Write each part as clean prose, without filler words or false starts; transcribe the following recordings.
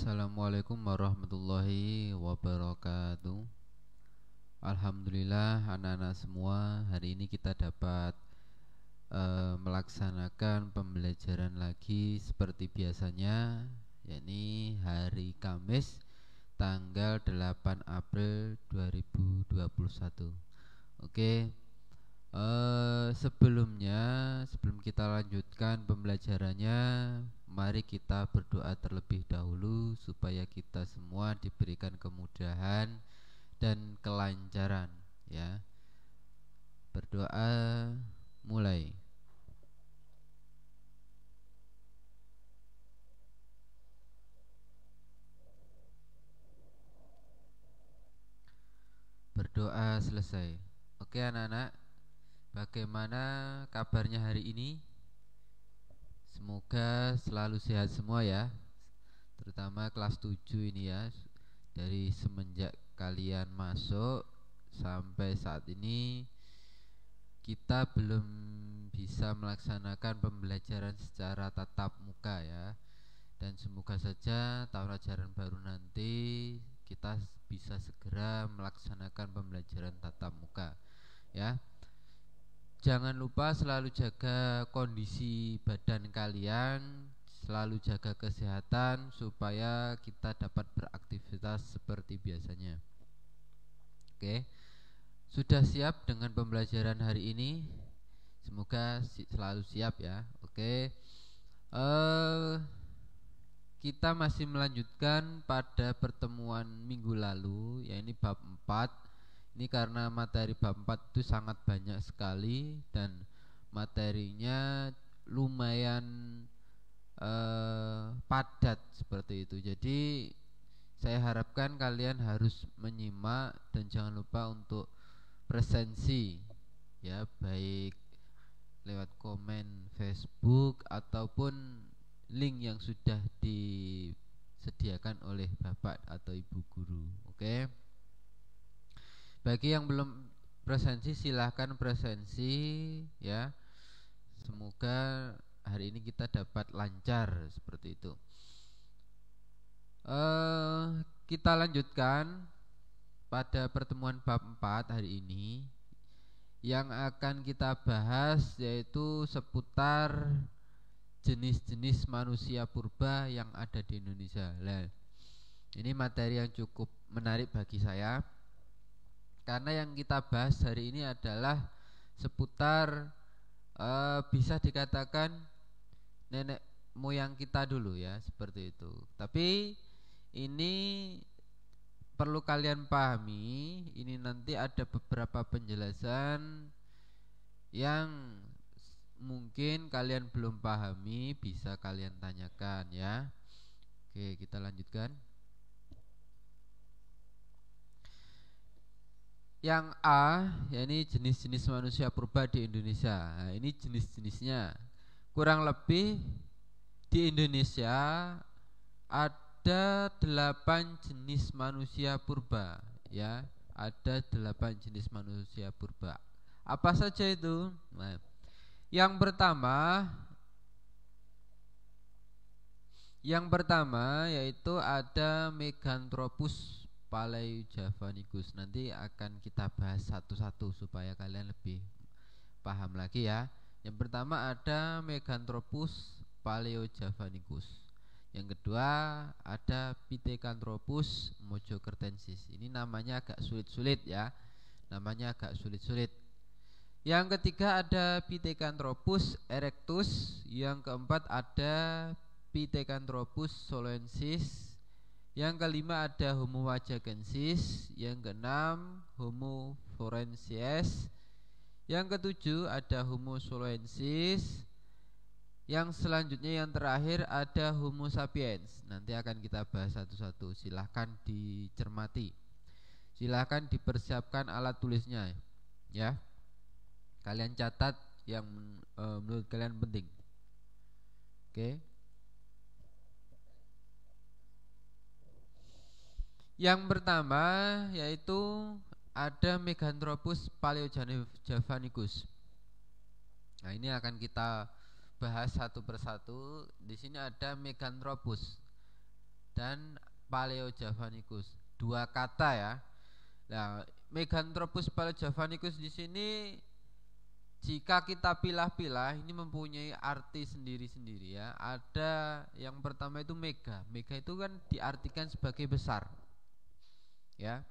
Assalamualaikum warahmatullahi wabarakatuh. Alhamdulillah anak-anak semua, hari ini kita dapat melaksanakan pembelajaran lagi seperti biasanya, yakni hari Kamis tanggal 8 April 2021. Oke. Sebelum kita lanjutkan pembelajarannya, mari kita berdoa terlebih dahulu supaya kita semua diberikan kemudahan dan kelancaran, ya. Berdoa, mulai. Berdoa selesai. Oke anak-anak, bagaimana kabarnya hari ini? Semoga selalu sehat semua ya, terutama kelas 7 ini ya. Dari semenjak kalian masuk sampai saat ini, kita belum bisa melaksanakan pembelajaran secara tatap muka ya. Dan semoga saja tahun ajaran baru nanti kita bisa segera melaksanakan pembelajaran tatap muka ya. Jangan lupa selalu jaga kondisi badan kalian, selalu jaga kesehatan supaya kita dapat beraktivitas seperti biasanya. Oke, sudah siap dengan pembelajaran hari ini? Semoga selalu siap ya. Oke, kita masih melanjutkan pada pertemuan minggu lalu, yaitu bab 4. Ini karena materi bab 4 itu sangat banyak sekali dan materinya lumayan padat seperti itu. Jadi saya harapkan kalian harus menyimak dan jangan lupa untuk presensi ya, baik lewat komen Facebook ataupun link yang sudah disediakan oleh Bapak atau Ibu guru. Oke. Bagi yang belum presensi, silahkan presensi ya. Semoga hari ini kita dapat lancar seperti itu. Kita lanjutkan pada pertemuan bab 4 hari ini. Yang akan kita bahas yaitu seputar jenis-jenis manusia purba yang ada di Indonesia. Nah, ini materi yang cukup menarik bagi saya, karena yang kita bahas hari ini adalah seputar bisa dikatakan nenek moyang kita dulu ya, seperti itu. Tapi ini perlu kalian pahami, ini nanti ada beberapa penjelasan yang mungkin kalian belum pahami, bisa kalian tanyakan ya. Oke, kita lanjutkan. Yang A, yakni jenis-jenis manusia purba di Indonesia. Nah, ini jenis-jenisnya. Kurang lebih di Indonesia ada 8 jenis manusia purba ya. Ada 8 jenis manusia purba. Apa saja itu? Nah, yang pertama yaitu ada Meganthropus palaeojavanicus. Nanti akan kita bahas satu-satu supaya kalian lebih paham lagi ya. Yang pertama ada Meganthropus palaeojavanicus. Yang kedua ada Pithecanthropus mojokertensis. Ini namanya agak sulit-sulit ya. Namanya agak sulit-sulit. Yang ketiga ada Pithecanthropus erectus. Yang keempat ada Pithecanthropus soloensis. Yang kelima ada Homo wajagensis. Yang keenam Homo florensiensis. Yang ketujuh ada Homo soloensis. Yang selanjutnya yang terakhir ada Homo sapiens. Nanti akan kita bahas satu-satu. Silahkan dicermati. Silahkan dipersiapkan alat tulisnya ya. Kalian catat yang menurut kalian penting. Oke. Yang pertama yaitu ada Meganthropus palaeojavanicus. Nah, ini akan kita bahas satu persatu. Di sini ada Meganthropus. dan Paleojavanicus. Dua kata ya. Nah, Meganthropus paleojavanicus di sini jika kita pilah-pilah ini mempunyai arti sendiri-sendiri ya. Ada yang pertama itu mega. Mega itu kan diartikan sebagai besar. Ya.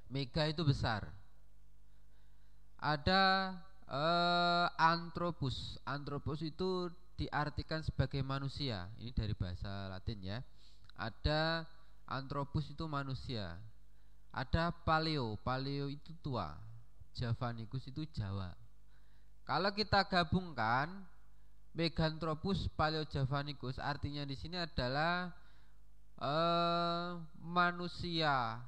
Mega itu besar. Ada anthropus. Anthropus itu diartikan sebagai manusia. Ini dari bahasa Latin ya. Ada anthropus itu manusia. Ada paleo. Paleo itu tua. Javanicus itu Jawa. Kalau kita gabungkan Meganthropus paleojavanicus artinya di sini adalah manusia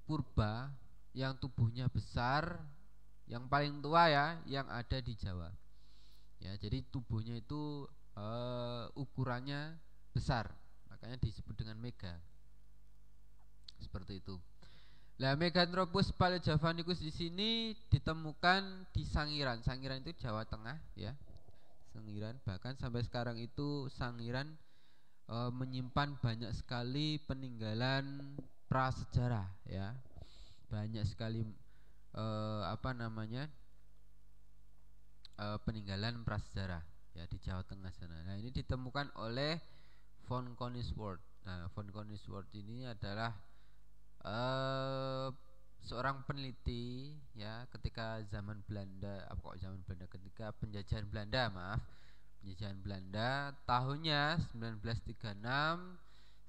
purba yang tubuhnya besar, yang paling tua ya, yang ada di Jawa. Ya, jadi tubuhnya itu ukurannya besar, makanya disebut dengan mega. Seperti itu. Nah, Meganthropus paleojavanicus di sini ditemukan di Sangiran. Sangiran itu Jawa Tengah ya. Sangiran, bahkan sampai sekarang itu Sangiran menyimpan banyak sekali peninggalan prasejarah ya. Banyak sekali peninggalan prasejarah ya di Jawa Tengah sana. Nah, ini ditemukan oleh von Koningswort. Nah, von Koningswort ini adalah seorang peneliti ya ketika zaman Belanda, ketika penjajahan Belanda tahunnya 1936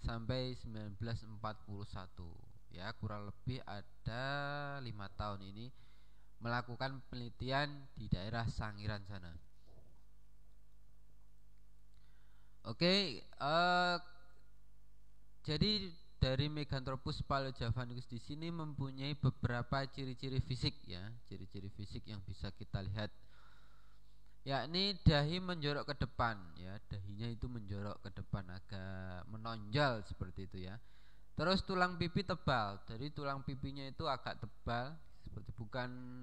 sampai 1941 ya, kurang lebih ada 5 tahun ini melakukan penelitian di daerah Sangiran sana. Oke, jadi dari Meganthropus paleojavanicus di sini mempunyai beberapa ciri-ciri fisik ya, ciri-ciri fisik yang bisa kita lihat. Yakni dahi menjorok ke depan ya, dahinya itu menjorok ke depan agak menonjol seperti itu ya. Terus tulang pipi tebal, jadi tulang pipinya itu agak tebal, seperti bukan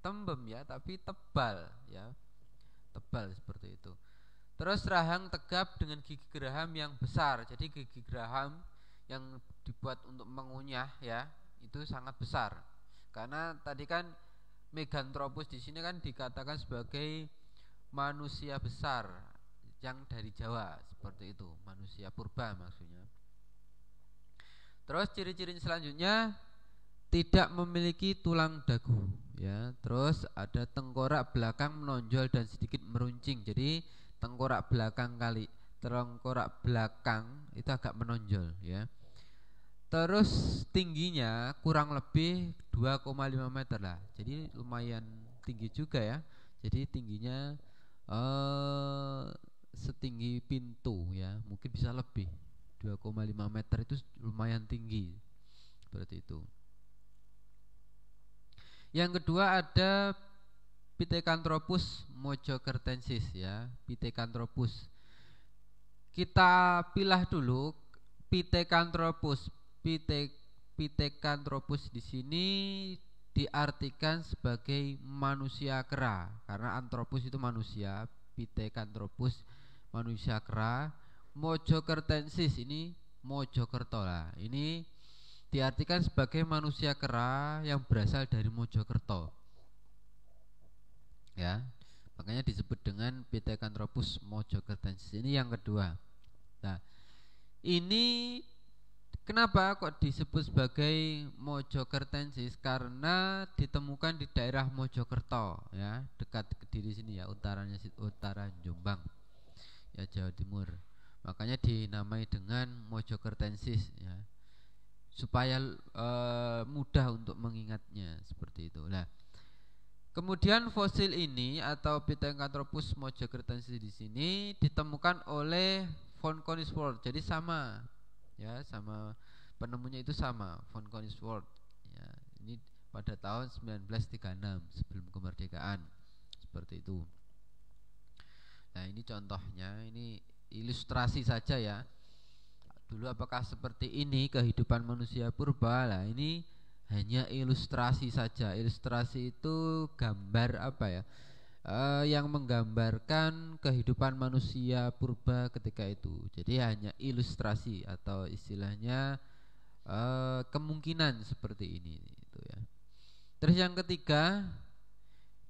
tembem ya, tapi tebal ya, tebal seperti itu. Terus rahang tegap dengan gigi geraham yang besar, jadi gigi geraham yang dibuat untuk mengunyah ya itu sangat besar. Karena tadi kan Meganthropus di sini kan dikatakan sebagai manusia besar yang dari Jawa, seperti itu, manusia purba maksudnya. Terus ciri-ciri selanjutnya tidak memiliki tulang dagu ya. Terus ada tengkorak belakang menonjol dan sedikit meruncing. Jadi tengkorak belakang itu agak menonjol ya. Terus tingginya kurang lebih 2,5 meter lah. Jadi lumayan tinggi juga ya. Jadi tingginya setinggi pintu ya, mungkin bisa lebih. 2,5 meter itu lumayan tinggi. Seperti itu. Yang kedua ada Pithecanthropus mojokertensis ya, Pithecanthropus. Kita pilah dulu Pithecanthropus. Pithecanthropus di sini diartikan sebagai manusia kera, karena anthropus itu manusia, Pithecanthropus manusia kera. Mojokertensis ini Mojokerto lah. Ini diartikan sebagai manusia kera yang berasal dari Mojokerto. Ya, makanya disebut dengan Pithecanthropus mojokertensis. Ini yang kedua. Nah, ini kenapa kok disebut sebagai mojokertensis? Karena ditemukan di daerah Mojokerto ya, dekat Kediri sini ya, utara Jombang ya, Jawa Timur. Makanya dinamai dengan mojokertensis ya, supaya mudah untuk mengingatnya, seperti itu. Nah, kemudian fosil ini atau Pithecanthropus mojokertensis di sini ditemukan oleh von Koningswort. Jadi sama ya, sama penemunya itu sama, von Koningswort ya. Ini pada tahun 1936 sebelum kemerdekaan, seperti itu. Nah, ini contohnya, ini ilustrasi saja ya. Dulu apakah seperti ini kehidupan manusia purba? Lah, ini hanya ilustrasi saja. Ilustrasi itu gambar apa ya? yang menggambarkan kehidupan manusia purba ketika itu. Jadi hanya ilustrasi atau istilahnya kemungkinan seperti ini itu ya. Terus yang ketiga,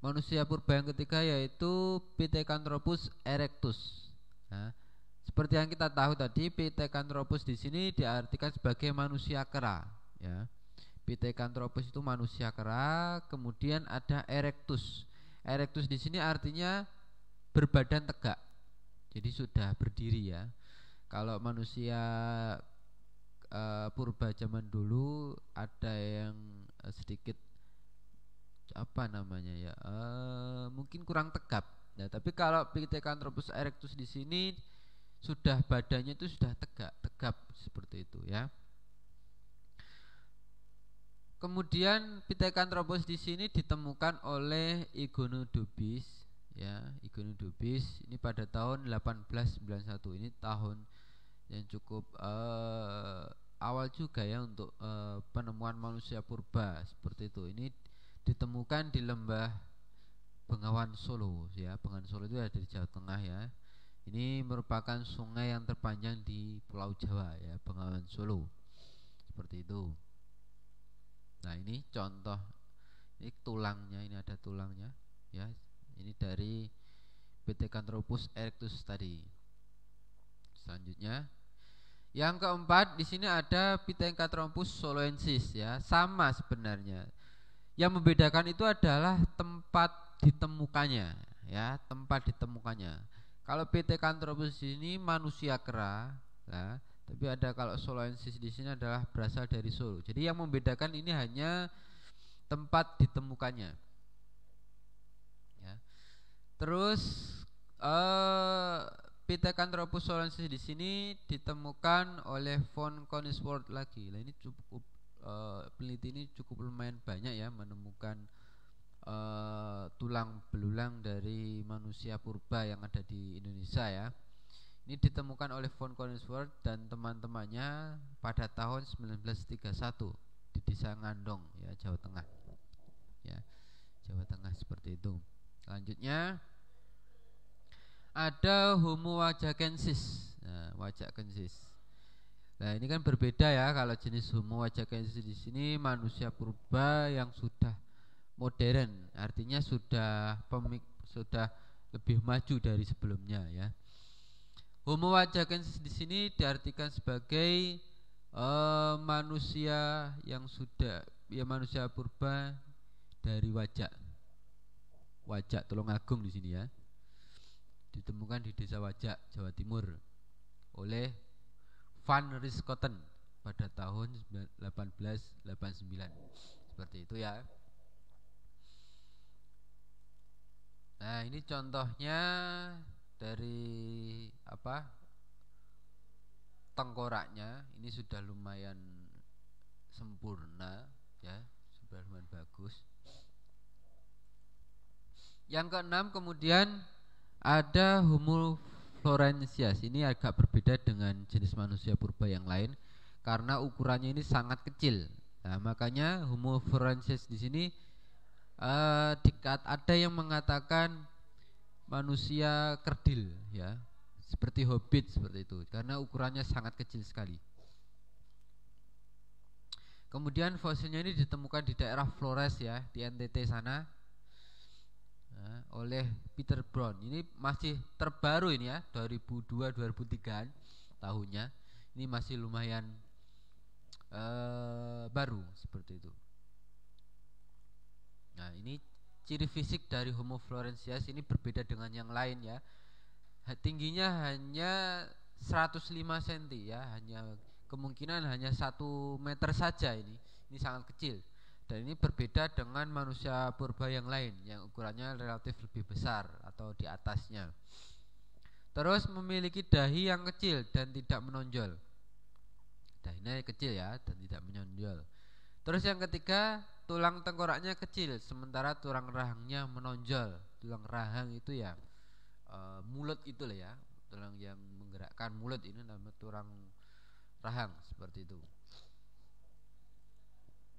manusia purba yang ketiga yaitu Pithecanthropus erectus. Nah, seperti yang kita tahu tadi, Pithecanthropus di sini diartikan sebagai manusia kera ya. Pithecanthropus itu manusia kera, kemudian ada erectus. Erectus di sini artinya berbadan tegak. Jadi sudah berdiri ya. Kalau manusia purba zaman dulu ada yang sedikit apa namanya ya, mungkin kurang tegap. Nah, tapi kalau Pithecanthropus erectus di sini sudah badannya itu sudah tegap seperti itu ya. Kemudian Pithecanthropus di sini ditemukan oleh Igonodobis ya, Igonodobis ini pada tahun 1891. Ini tahun yang cukup awal juga ya untuk penemuan manusia purba seperti itu. Ini ditemukan di lembah Bengawan Solo ya. Bengawan Solo itu ada di Jawa Tengah ya. Ini merupakan sungai yang terpanjang di Pulau Jawa ya, Bengawan Solo. Seperti itu. Nah, ini contoh, ini tulangnya, ini ada tulangnya ya. Ini dari Pithecanthropus erectus tadi. Selanjutnya, yang keempat di sini ada Pithecanthropus soloensis ya, sama sebenarnya. Yang membedakan itu adalah tempat ditemukannya ya, tempat ditemukannya. Kalau Pithecanthropus ini manusia kera ya, tapi ada kalau soloensis di sini adalah berasal dari Solo. Jadi yang membedakan ini hanya tempat ditemukannya. Ya. Terus Pithecanthropus soloensis di sini ditemukan oleh von Koningswort lagi. Nah, ini cukup peneliti ini cukup lumayan banyak ya menemukan tulang belulang dari manusia purba yang ada di Indonesia ya. Ini ditemukan oleh von Koningswort dan teman-temannya pada tahun 1931 di desa Ngandong ya, Jawa Tengah. Ya, Jawa Tengah seperti itu. Selanjutnya ada Homo wajakensis. Nah, wajakensis. Nah, ini kan berbeda ya, kalau jenis Homo wajakensis di sini manusia purba yang sudah modern, artinya sudah lebih maju dari sebelumnya ya. Homo wajakensis di sini diartikan sebagai manusia yang sudah ya, manusia purba dari Wajak Tulungagung di sini ya. Ditemukan di desa Wajak, Jawa Timur oleh Van Riskoten pada tahun 1889. Seperti itu ya. Nah, ini contohnya dari apa, tengkoraknya ini sudah lumayan sempurna ya, sudah lumayan bagus. Yang keenam kemudian ada Homo florensias. Ini agak berbeda dengan jenis manusia purba yang lain karena ukurannya ini sangat kecil. Nah, makanya Homo florensias di sini ada yang mengatakan manusia kerdil ya, seperti hobbit seperti itu, karena ukurannya sangat kecil sekali. Kemudian fosilnya ini ditemukan di daerah Flores ya, di NTT sana oleh Peter Brown. Ini masih terbaru ini ya, 2002-2003 tahunnya. Ini masih lumayan baru seperti itu. Nah, ini ciri fisik dari Homo florensias ini berbeda dengan yang lain ya. Tingginya hanya 105 cm ya, hanya kemungkinan hanya 1 meter saja ini. Ini sangat kecil. Dan ini berbeda dengan manusia purba yang lain yang ukurannya relatif lebih besar atau di atasnya. Terus memiliki dahi yang kecil dan tidak menonjol. Dahinya kecil ya dan tidak menonjol. Terus yang ketiga, tulang tengkoraknya kecil sementara tulang rahangnya menonjol. Tulang rahang itu ya mulut itu lah ya, tulang yang menggerakkan mulut ini namanya tulang rahang seperti itu.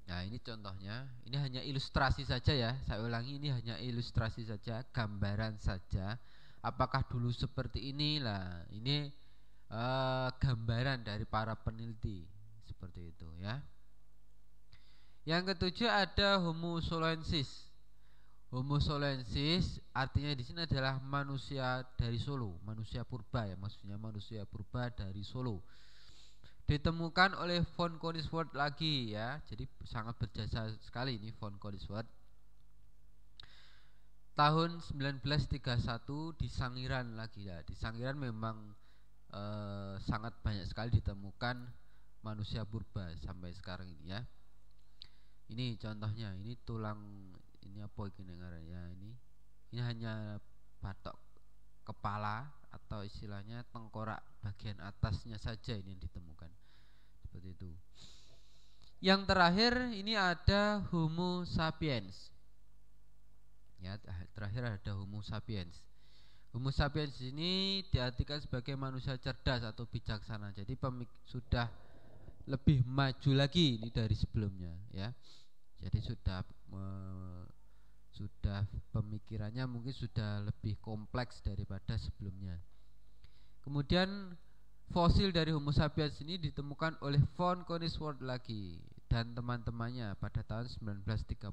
Nah, ini contohnya, ini hanya ilustrasi saja ya. Saya ulangi, ini hanya ilustrasi saja, gambaran saja. Apakah dulu seperti inilah? Ini gambaran dari para peneliti seperti itu ya. Yang ketujuh ada Homo solensis. Homo solensis artinya di sini adalah manusia dari Solo, manusia purba ya, maksudnya manusia purba dari Solo. Ditemukan oleh von Koningswerd lagi ya. Jadi sangat berjasa sekali ini von Koningswerd. Tahun 1931 di Sangiran lagi ya. Di Sangiran memang sangat banyak sekali ditemukan manusia purba sampai sekarang ini ya. Ini contohnya, ini tulang, ini apa ini ya, ini hanya batok kepala atau istilahnya tengkorak bagian atasnya saja ini yang ditemukan. Seperti itu. Yang terakhir ini ada Homo sapiens. Ya, terakhir ada Homo sapiens. Homo sapiens ini diartikan sebagai manusia cerdas atau bijaksana. Jadi sudah lebih maju lagi ini dari sebelumnya ya. Jadi sudah pemikirannya mungkin sudah lebih kompleks daripada sebelumnya. Kemudian fosil dari Homo sapiens ini ditemukan oleh von Koningswerd lagi dan teman-temannya pada tahun 1931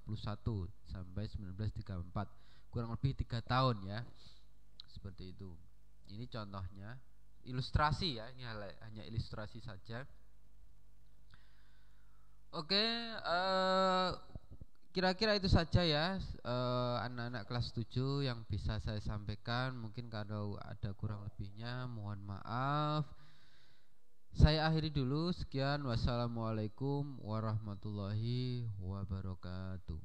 sampai 1934, kurang lebih 3 tahun ya. Seperti itu. Ini contohnya, ilustrasi ya, ini hanya ilustrasi saja. Oke, kira-kira itu saja ya anak-anak kelas 7 yang bisa saya sampaikan. Mungkin kalau ada kurang lebihnya mohon maaf. Saya akhiri dulu, sekian, wassalamualaikum warahmatullahi wabarakatuh.